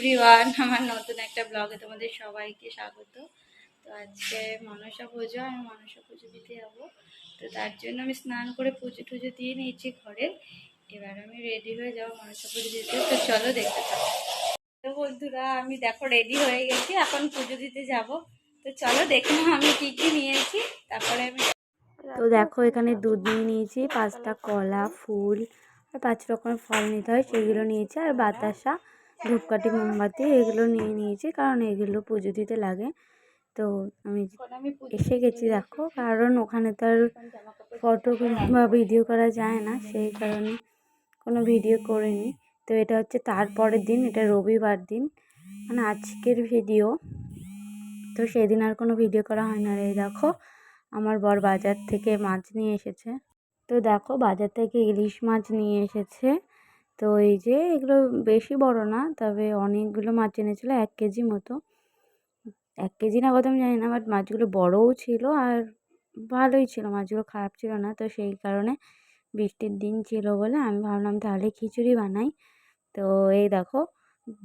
Everyone, আমার নতুন একটা ব্লগে তোমাদের সবাইকে স্বাগত। তো আজকে মনসা পুজো, আমি মনসা পুজো দিতে যাবো। তো তার জন্য আমি স্নান করে পুজো টুজো দিয়ে নিয়েছি ঘরে। এবার আমি রেডি হয়ে যাবো মনসা পুজো দিতে। তো চলো দেখতে থাকো। তো বন্ধুরা, আমি দেখো রেডি হয়ে গেছি, এখন পুজো দিতে যাব। তো চলো দেখে নাও আমি কি কি নিয়েছি, তারপরে আমি। তো দেখো এখানে দুধ নিয়ে নিয়েছি, 5টা কলা, ফুল আর 5 রকমের ফল নিতে হয় সেগুলো নিয়েছি, আর বাতাসা, ধূপকাঠি, মোমবাতি এগুলো নিয়ে নিয়েছি, কারণ এগুলো পুজো দিতে লাগে। তো আমি এসে গেছি দেখো, কারণ ওখানে তো আর ফটো বা ভিডিও করা যায় না, সেই কারণে কোনো ভিডিও করিনি। তো এটা হচ্ছে তারপরের দিন, এটা রবিবার দিন, মানে আজকের ভিডিও। তো সেদিন আর কোনো ভিডিও করা হয় না। এই দেখো আমার বর বাজার থেকে মাছ নিয়ে এসেছে। তো দেখো বাজার থেকে ইলিশ মাছ নিয়ে এসেছে। তো এই যে এগুলো বেশি বড় না, তবে অনেকগুলো মাছ এনেছিল, 1 কেজি মতো। 1 কেজি না কত আমি জানি না, বাট মাছগুলো বড়ও ছিল আর ভালোই ছিল, মাছগুলো খারাপ ছিল না। তো সেই কারণে বৃষ্টির দিন ছিল বলে আমি ভাবলাম তাহলে খিচুড়ি বানাই। তো এই দেখো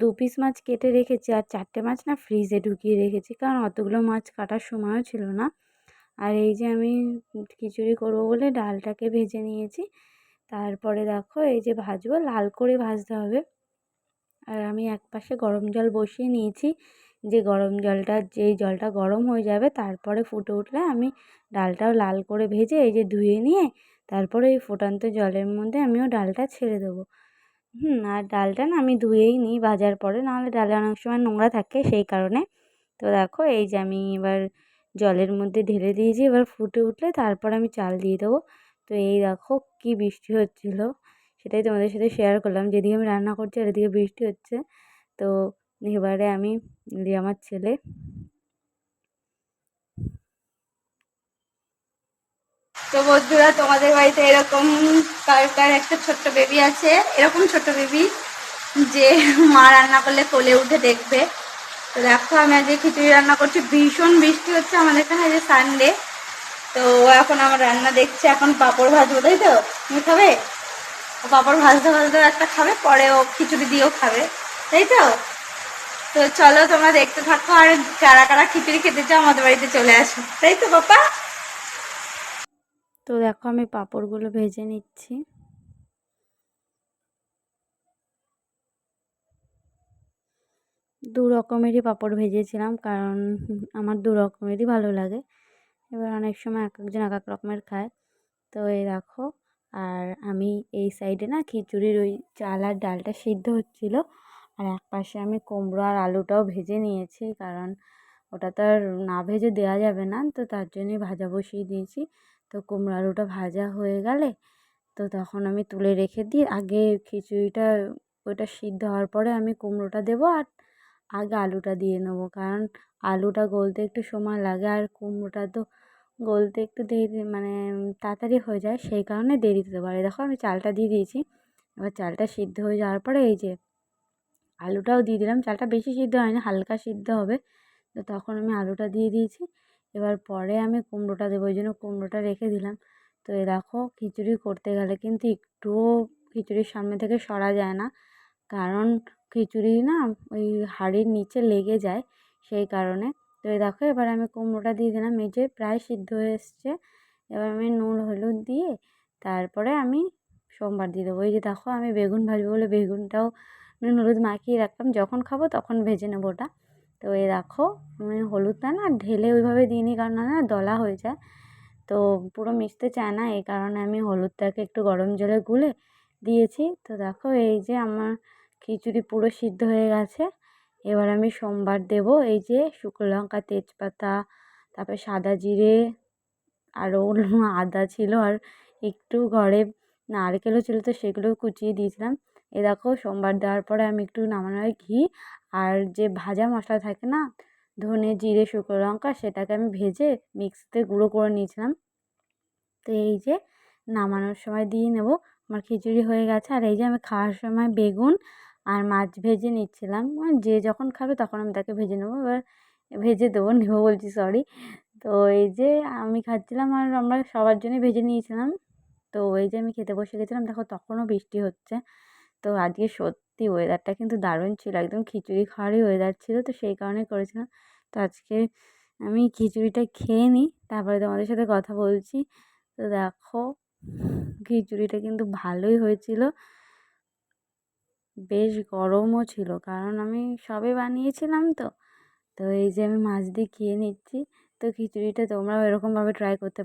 2 পিস মাছ কেটে রেখেছি, আর 4টে মাছ না ফ্রিজে ঢুকিয়ে রেখেছি, কারণ অতগুলো মাছ কাটার সময়ও ছিল না। আর এই যে আমি খিচুড়ি করবো বলে ডালটাকে ভেজে নিয়েছি। তারপরে দেখো এই যে ভাজবো, লাল করে ভাজতে হবে। আর আমি একপাশে গরম জল বসিয়ে নিয়েছি, যে গরম জলটা, যেই জলটা গরম হয়ে যাবে তারপরে ফুটে উঠলে আমি ডালটাও লাল করে ভেজে এই যে ধুয়ে নিয়ে তারপরে এই ফুটন্ত জলের মধ্যে আমিও ডালটা ছেড়ে দেবো। আর ডালটা না আমি ধুয়েই নিই ভাজার পরে, নাহলে ডালে অনেক সময় নোংরা থাকে, সেই কারণে। তো দেখো এই যে আমি এবার জলের মধ্যে ঢেলে দিয়েছি, এবার ফুটে উঠলে তারপর আমি চাল দিয়ে দেবো। তো এই দেখো কি বৃষ্টি হচ্ছিল, সেটাই তোমাদের সাথে শেয়ার করলাম। যেদিকে আমি রান্না করছি আর এদিকে বৃষ্টি হচ্ছে। তো এবারে আমি আমার ছেলে। তো বন্ধুরা, তোমাদের বাড়িতে এরকম কার কার একটা ছোট্ট বেবি আছে, এরকম ছোট্ট বেবি যে মা রান্না করলে কোলে উঠে দেখবে? তো দেখো আমি আজকে খিচুড়ি রান্না করছি, ভীষণ বৃষ্টি হচ্ছে আমাদের এখানে, যে সানডে। তো এখন আমার রান্না দেখছে, এখন পাঁপড় ভাজবো, তাই তো? তুমি খাবে? ও পাঁপড় ভাজতে ভাজতে একটা খাবে, পরে ও খিচুড়ি দিয়েও খাবে, তাই তো? তো চলো তোমরা দেখতে থাকো, আর কারা কারা খিচুড়ি খেতে চাও আমাদের বাড়িতে চলে আসো, তাই তো পাপা? তো দেখো আমি পাঁপড়গুলো ভেজে নিচ্ছি। দু রকমেরই পাঁপড় ভেজেছিলাম, কারণ আমার দু রকমেরই ভালো লাগে। এবার অনেক সময় এক একজন এক এক রকমের খায়। তো এই দেখো, আর আমি এই সাইডে না খিচুড়ির ওই চাল আর ডালটা সিদ্ধ হচ্ছিলো, আর এক পাশে আমি কুমড়ো আর আলুটাও ভেজে নিয়েছি, কারণ ওটা তো আর না ভেজে দেওয়া যাবে না, তো তার জন্যই ভাজা বসিয়ে দিয়েছি। তো কুমড়ো আলুটা ভাজা হয়ে গেলে তো তখন আমি তুলে রেখে দিই, আগে খিচুড়িটা ওইটা সিদ্ধ হওয়ার পরে আমি কুমড়োটা দেবো, আর আগে আলুটা দিয়ে নেবো, কারণ আলুটা গলতে একটু সময় লাগে, আর কুমড়োটা তো গলতে একটু দেরি, মানে তাড়াতাড়ি হয়ে যায়, সেই কারণে দেরি দিতে পারে। দেখো আমি চালটা দিয়ে দিয়েছি, এবার চালটা সিদ্ধ হয়ে যাওয়ার পরে এই যে আলুটাও দিয়ে দিলাম। চালটা বেশি সিদ্ধ হয়নি, হালকা সিদ্ধ হবে। তো তখন আমি আলুটা দিয়ে দিয়েছি, এবার পরে আমি কুমড়োটা দেবো, ওই জন্য কুমড়োটা রেখে দিলাম। তো এই দেখো খিচুড়ি করতে গেলে কিন্তু একটুও খিচুড়ির সামনে থেকে সরা যায় না, কারণ খিচুড়ি না ওই হাঁড়ির নিচে লেগে যায়, সেই কারণে। তো এই দেখো এবার আমি কুমড়োটা দিয়ে দিলাম, এই যে প্রায় সিদ্ধ হয়ে এসছে। এবার আমি নুন হলুদ দিয়ে তারপরে আমি সোমবার দিয়ে দেবো। এই যে দেখো আমি বেগুন ভাজবো বলে বেগুনটাও নুন হলুদ মাখিয়ে রাখলাম, যখন খাবো তখন ভেজে নেবো ওটা। তো এই দেখো আমি হলুদটা না ঢেলে ওইভাবে দিইনি, কারণ না দলা হয়ে যায়, তো পুরো মিশতে চায় না, এই কারণে আমি হলুদটাকে একটু গরম জলে গুলে দিয়েছি। তো দেখো এই যে আমার খিচুড়ি পুরো সিদ্ধ হয়ে গেছে। এবার আমি সোমবার দেবো, এই যে শুকনো লঙ্কা, তেজপাতা, তারপরে সাদা জিরে, আরও আদা ছিল, আর একটু ঘরে নারকেলও ছিল, তো সেগুলোও কুচিয়ে দিয়েছিলাম। এ দেখো সোমবার দেওয়ার পরে আমি একটু নামানোর আগে ঘি আর যে ভাজা মশলা থাকে না, ধনে জিরে শুকনো লঙ্কা, সেটাকে আমি ভেজে মিক্সিতে গুঁড়ো করে নিয়েছিলাম। তো এই যে নামানোর সময় দিয়ে নেব, আমার খিচুড়ি হয়ে গেছে। আর এই যে আমি খাওয়ার সময় বেগুন আর মাছ ভেজে নিচ্ছিলাম, যে যখন খাবে তখন আমি তাকে ভেজে নেবো, এবার ভেজে দেবো, নেবো বলছি সরি। তো এই যে আমি খাচ্ছিলাম আর আমরা সবার জন্যই ভেজে নিয়েছিলাম। তো এই যে আমি খেতে বসে গেছিলাম, দেখো তখনও বৃষ্টি হচ্ছে। তো আজকে সত্যি ওয়েদারটা কিন্তু দারুণ ছিল, একদম খিচুড়ি খাওয়ারই ওয়েদার ছিল, তো সেই কারণেই করেছিলাম। তো আজকে আমি খিচুড়িটা খেয়ে নিই, তারপরে তোমাদের সাথে কথা বলছি। তো দেখো খিচুড়িটা কিন্তু ভালোই হয়েছিল, বেশ গরমও ছিল, কারণ আমি সবে বানিয়েছিলাম। তো তো এই যে আমি মাছ দিয়ে খেয়ে নিচ্ছি। তো খিচুড়িটা তোমরাও এরকমভাবে ট্রাই করতে